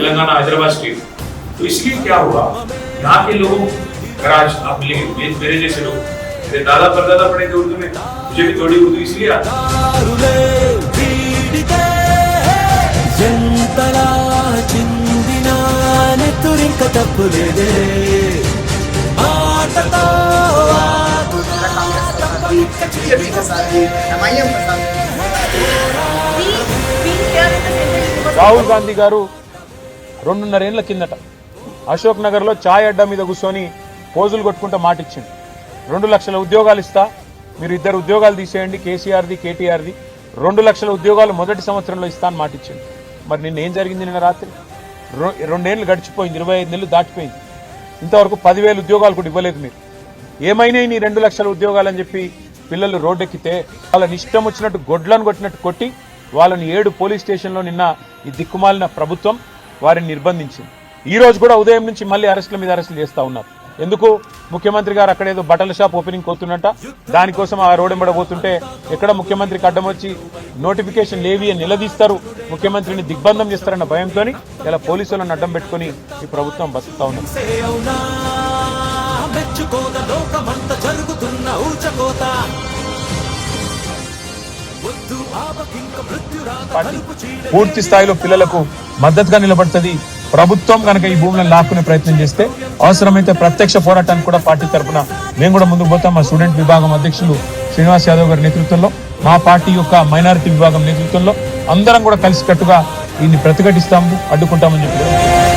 Telangana Hyderabad state. तो इसलिए क्या हुआ, यहाँ के लोगों अगर आज आप मिलेंगे मेरे जैसे लोग, मेरे दादा परदादा पढ़े थे उर्दू में, मुझे भी थोड़ी उर्दू इसलिए आती। రాహుల్ గాంధీ గారు 2.5 ఏళ్ల కిందట అశోక్ నగర్ లో చాయ్ అడ్డా మీద కూర్చొని పోజులు కొట్టుకుంటూ మాటిచ్చిండు. 2 లక్షల ఉద్యోగాలు ఇస్తా, మీరు 2 ఉద్యోగాలు తీసేయండి, కేసీఆర్ది కేటీఆర్ది, 2 లక్షల ఉద్యోగాలు మొదటి సంవత్సరంలో ఇస్తా అని మాటిచ్చిండు. మరి నిన్న ఏం జరిగింది? నిన్న రాత్రి 2 ఏళ్ళు గడిచిపోయింది, 25 నెలలు దాటిపోయింది, ఇంతవరకు 10,000 ఉద్యోగాలు కూడా ఇవ్వలేదు. మీరు ఏమైనా నీ 2 లక్షల ఉద్యోగాలు అని చెప్పి పిల్లలు రోడ్డెక్కితే వాళ్ళని ఇష్టం వచ్చినట్టు గొడ్లను కొట్టినట్టు కొట్టి వాళ్ళని 7 పోలీస్ స్టేషన్లో నిన్న ఈ దిక్కుమాలిన ప్రభుత్వం వారిని నిర్బంధించింది. ఈ రోజు కూడా ఉదయం నుంచి మళ్ళీ అరెస్టుల మీద అరెస్టులు చేస్తూ ఉన్నారు. ఎందుకు? ముఖ్యమంత్రి గారు అక్కడ ఏదో బట్టల షాప్ ఓపెనింగ్ పోతున్నట్ట, దానికోసం ఆ రోడ్ ఎంబడబోతుంటే ఎక్కడ ముఖ్యమంత్రికి అడ్డం వచ్చి నోటిఫికేషన్ లేవి అని నిలదీస్తారు, ముఖ్యమంత్రిని దిగ్బంధం చేస్తారన్న భయంతో ఇలా పోలీసులను అడ్డం పెట్టుకుని ఈ ప్రభుత్వం బతుకుతా ఉన్నారు. పూర్తి స్థాయిలో పిల్లలకు మద్దతుగా నిలబడుతుంది. ప్రభుత్వం కనుక ఈ భూములను లాక్కునే ప్రయత్నం చేస్తే అవసరమైతే ప్రత్యక్ష పోరాటానికి కూడా పార్టీ తరఫున మేము కూడా ముందుకు పోతాం. మా స్టూడెంట్ విభాగం అధ్యక్షులు శ్రీనివాస్ యాదవ్ గారి నేతృత్వంలో, మా పార్టీ యొక్క మైనారిటీ విభాగం నేతృత్వంలో అందరం కూడా కలిసికట్టుగా దీన్ని ప్రతిఘటిస్తాము, అడ్డుకుంటామని చెప్పి